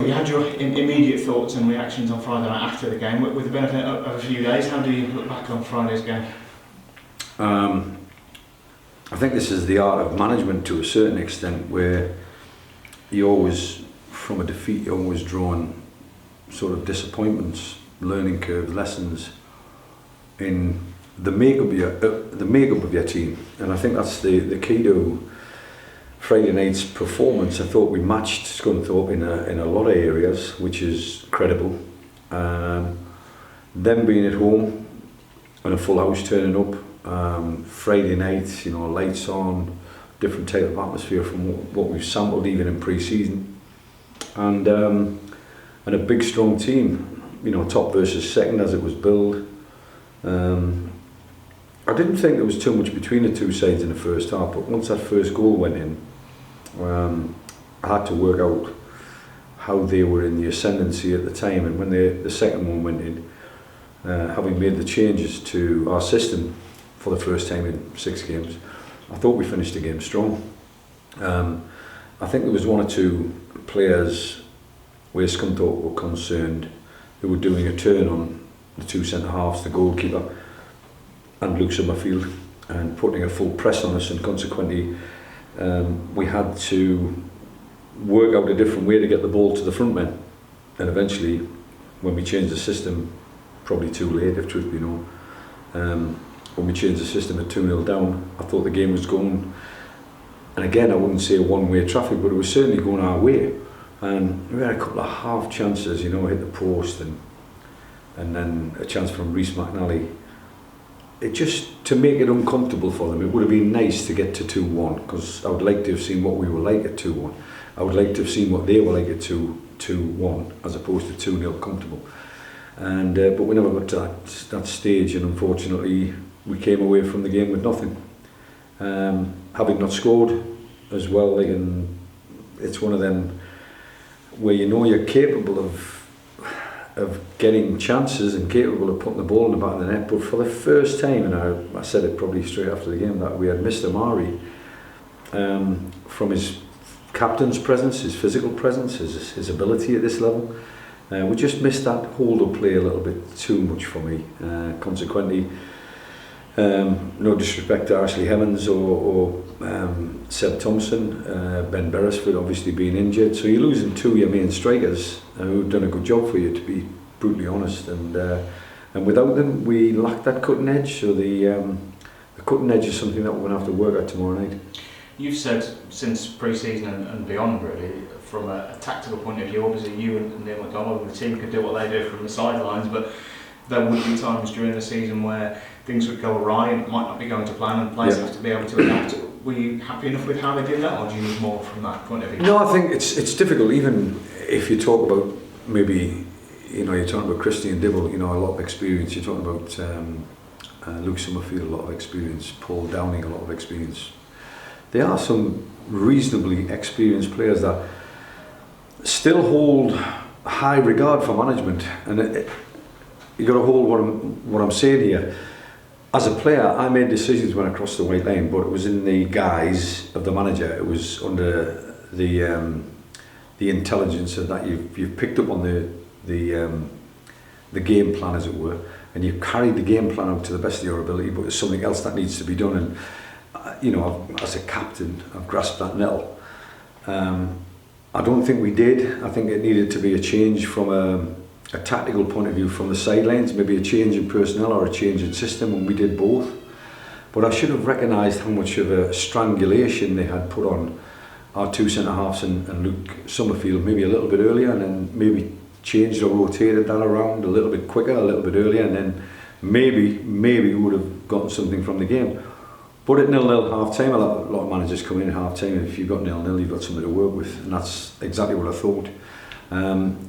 you had your immediate thoughts and reactions on Friday night after the game. With the benefit of a few days, how do you look back on Friday's game? I think this is the art of management to a certain extent, where you always, from a defeat, you're always drawing sort of disappointments, learning curves, lessons in the makeup of your team. And I think that's the key to Friday night's performance. I thought we matched Scunthorpe in a lot of areas, which is credible. Them being at home and a full house turning up, Friday night, lights on, different type of atmosphere from what we've sampled even in pre-season, and a big strong team, top versus second as it was billed. I didn't think there was too much between the two sides in the first half, but once that first goal went in, I had to work out how they were in the ascendancy at the time, and when the second one went in, having made the changes to our system for the first time in 6 games, I thought we finished the game strong. I think there was 1 or 2 players where Scunthorpe were concerned who were doing a turn on the 2 centre halves, the goalkeeper and Luke Summerfield, and putting a full press on us, and consequently we had to work out a different way to get the ball to the front men. And eventually, when we changed the system, probably too late if truth be known, when we changed the system at 2-0 down, I thought the game was going, and again I wouldn't say one-way traffic, but it was certainly going our way. And we had a couple of half chances, hit the post, and then a chance from Rhys McNally. It just, to make it uncomfortable for them, it would have been nice to get to 2-1, because I would like to have seen what we were like at 2-1. I would like to have seen what they were like at 2-1, as opposed to 2-0 comfortable. And but we never got to that stage, and unfortunately we came away from the game with nothing. Having not scored as well, and it's one of them where you're capable of getting chances and capable of putting the ball in the back of the net, but for the first time, and I said it probably straight after the game, that we had missed Amari from his captain's presence, his physical presence, his ability at this level. We just missed that hold-up play a little bit too much for me. Consequently, no disrespect to Ashley Hemmings or Seb Thompson, Ben Beresford obviously being injured, so you're losing 2 of your main strikers who've done a good job for you, to be brutally honest, and without them we lack that cutting edge. So the cutting edge is something that we're going to have to work at tomorrow night. You've said since pre-season and beyond, really, from a tactical point of view, obviously you and Neil McDonald and the team could do what they do from the sidelines, but there would be times during the season where things would go awry and it might not be going to plan, and players have to be able to adapt. Were you happy enough with how they did that, or do you need more from that point of view? No, I think it's difficult, even if you talk about maybe, you're talking about Christian Dibble, a lot of experience. You're talking about Luke Summerfield, a lot of experience. Paul Downing, a lot of experience. There are some reasonably experienced players that still hold high regard for management, and you got to hold what I'm saying here. As a player, I made decisions when I crossed the white line, but it was in the guise of the manager. It was under the intelligence of that you've picked up on the game plan, as it were, and you've carried the game plan out to the best of your ability. But there's something else that needs to be done, and as a captain, I've grasped that nettle. I don't think we did. I think it needed to be a change from a tactical point of view from the sidelines, maybe a change in personnel or a change in system, and we did both. But I should have recognised how much of a strangulation they had put on our 2 centre-halves and Luke Summerfield maybe a little bit earlier, and then maybe changed or rotated that around a little bit quicker, a little bit earlier, and then maybe we would have gotten something from the game. But at 0-0 half-time, a lot of managers come in at half-time, and if you've got 0-0, you've got something to work with, and that's exactly what I thought.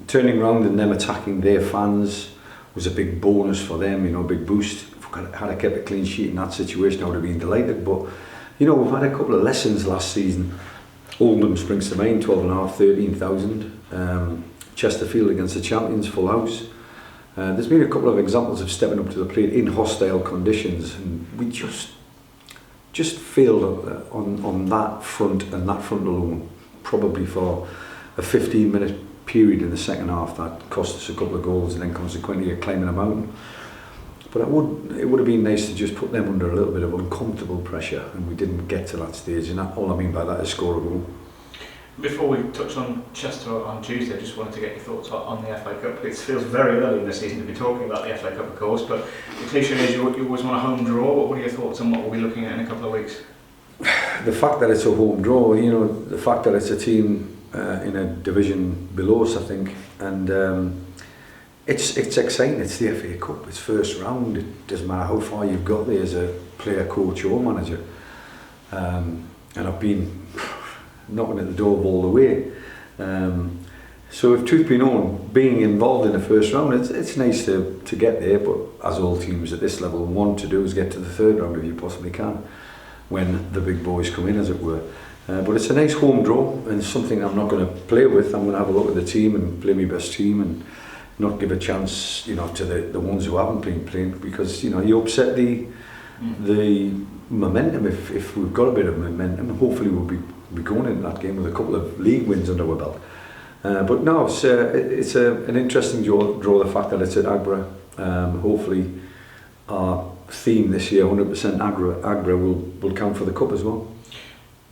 Turning around and them attacking their fans was a big bonus for them, a big boost. Had I kept a clean sheet in that situation, I would have been delighted. But we've had a couple of lessons last season. Oldham springs to mind, 12,500, 13,000. Chesterfield against the champions, full house. There's been a couple of examples of stepping up to the plate in hostile conditions, and we just failed on that front and that front alone, probably for a 15-minute period in the second half that cost us a couple of goals and then consequently climbing a mountain. But it would have been nice to just put them under a little bit of uncomfortable pressure, and we didn't get to that stage, and all I mean by that is score a goal. Before we touch on Chester on Tuesday, I just wanted to get your thoughts on the FA Cup. It feels very early in the season to be talking about the FA Cup, of course, but the cliche is you always want a home draw. What are your thoughts on what we'll be looking at in a couple of weeks? The fact that it's a home draw, the fact that it's a team in a division below us, I think, and it's exciting. It's the FA Cup. It's first round. It doesn't matter how far you've got there as a player, coach or manager. And I've been knocking at the door all the way. So if truth be known, being involved in the first round, it's nice to get there, but as all teams at this level want to do is get to the third round if you possibly can, when the big boys come in, as it were. But it's a nice home draw, and something I'm not going to play with. I'm going to have a look at the team and play my best team and not give a chance, to the ones who haven't been playing, because you upset the momentum. If we've got a bit of momentum, hopefully we'll be going into that game with a couple of league wins under our belt. But no, it's an interesting draw. The fact that it's at Agra. Hopefully our theme this year, 100% Agra, will count for the cup as well.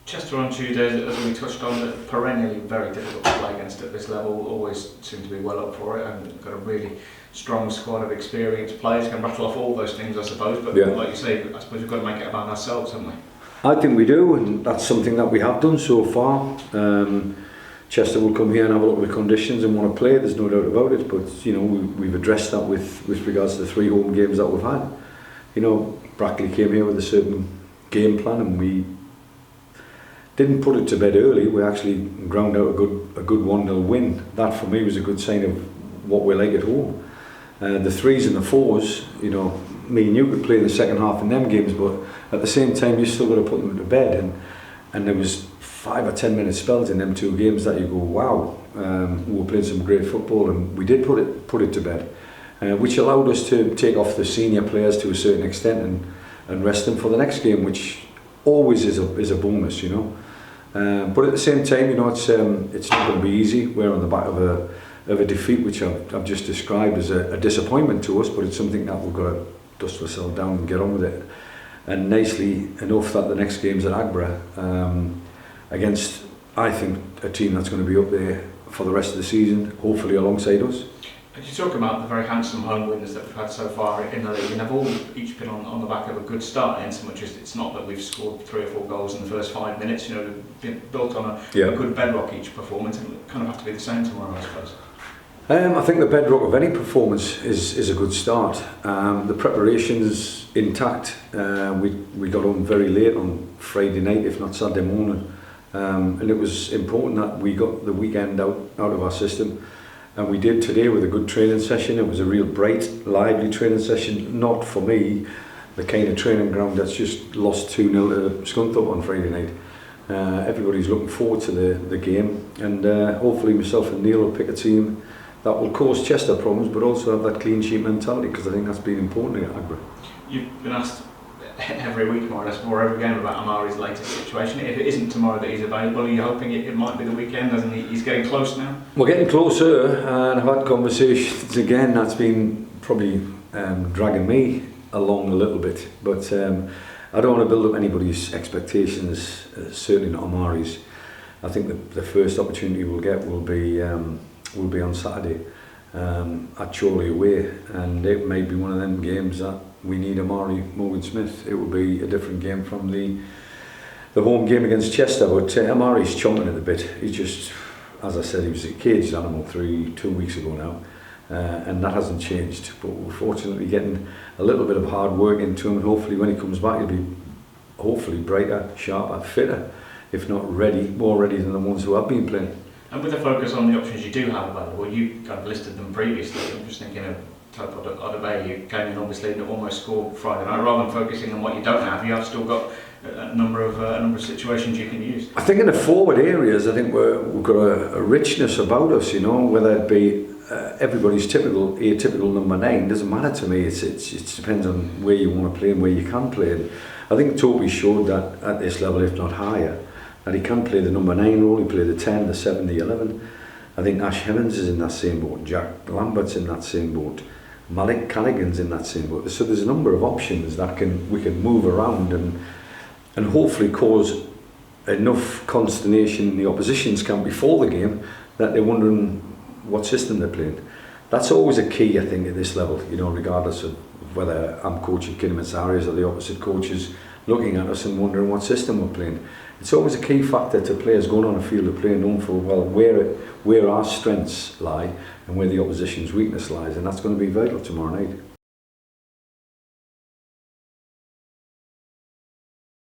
Chester on Tuesday, as we touched on, perennially very difficult to play against at this level. Always seem to be well up for it, and got a really strong squad of experienced players. Can rattle off all those things, I suppose. But like you say, I suppose we've got to make it about ourselves, haven't we? I think we do, and that's something that we have done so far. Chester will come here and have a look at the conditions and want to play. There's no doubt about it. But we've addressed that with regards to the 3 home games that we've had. Brackley came here with a certain game plan, and we didn't put it to bed early. We actually ground out a good 1-0 win. That for me was a good sign of what we're like at home. The 3s and the 4s, me and you could play in the second half in them games, but at the same time you still got to put them to bed. And there was 5 or 10 minute spells in them 2 games that you go, wow, we were playing some great football, and we did put it to bed, which allowed us to take off the senior players to a certain extent and rest them for the next game, which always is a bonus, But at the same time, it's not going to be easy. We're on the back of a defeat, which I've just described as a disappointment to us, but it's something that we've got to dust ourselves down and get on with it. And nicely enough that the next game's at Agra, against, I think, a team that's going to be up there for the rest of the season, hopefully alongside us. You talk about the very handsome home wins that we've had so far in the league, and they've all each been on the back of a good start, in so much as it's not that we've scored 3 or 4 goals in the first 5 minutes. They've been built on a good bedrock each performance, and it kind of have to be the same tomorrow, I suppose. I think the bedrock of any performance is a good start. The preparation's intact. We got on very late on Friday night, if not Saturday morning, and it was important that we got the weekend out of our system. And we did today with a good training session. It was a real bright, lively training session. Not for me, the kind of training ground that's just lost 2-0 to Scunthorpe on Friday night. Everybody's looking forward to the game, and hopefully myself and Neil will pick a team that will cause Chester problems, but also have that clean sheet mentality, because I think that's been important at Agra. You've been asked every week, more or less, before every game, about Amari's latest situation. If it isn't tomorrow that he's available, are you hoping it might be the weekend? Doesn't he's getting close now? We're getting closer, and I've had conversations again. That's been probably dragging me along a little bit, but I don't want to build up anybody's expectations, certainly not Amari's. I think the first opportunity we'll get will be on Saturday at Chorley away, and it may be one of them games that we need Amari Morgan Smith. It will be a different game from the home game against Chester, but Amari's chomping at the bit. He just, as I said, he was a caged animal 2 weeks ago now, and that hasn't changed. But we're fortunately getting a little bit of hard work into him, and hopefully when he comes back he'll be hopefully brighter, sharper, fitter, if not more ready than the ones who have been playing. And with the focus on the options you do have available, you kind of listed them previously. I'm just thinking of Odobay. You came in obviously and almost scored Friday night. Rather than focusing on what you don't have, you have still got a number of situations you can use. I think in the forward areas, I think we've got a richness about us. Whether it be everybody's atypical number 9 doesn't matter to me. It depends on where you want to play and where you can play. And I think Toby showed that at this level, if not higher, that he can play the number 9 role. He played the 10, the 7, the 11. I think Ash Hemmings is in that same boat, Jack Lambert's in that same boat, Malik Callaghan's in that same boat. So there's a number of options that we can move around and hopefully cause enough consternation in the opposition's camp before the game that they're wondering what system they're playing. That's always a key, I think, at this level, you know, regardless of whether I'm coaching Kidderminster Harriers or the opposite coaches looking at us and wondering what system we're playing. It's always a key factor to players going on a field of play known for, well, where our strengths lie and where the opposition's weakness lies, and that's going to be vital tomorrow night.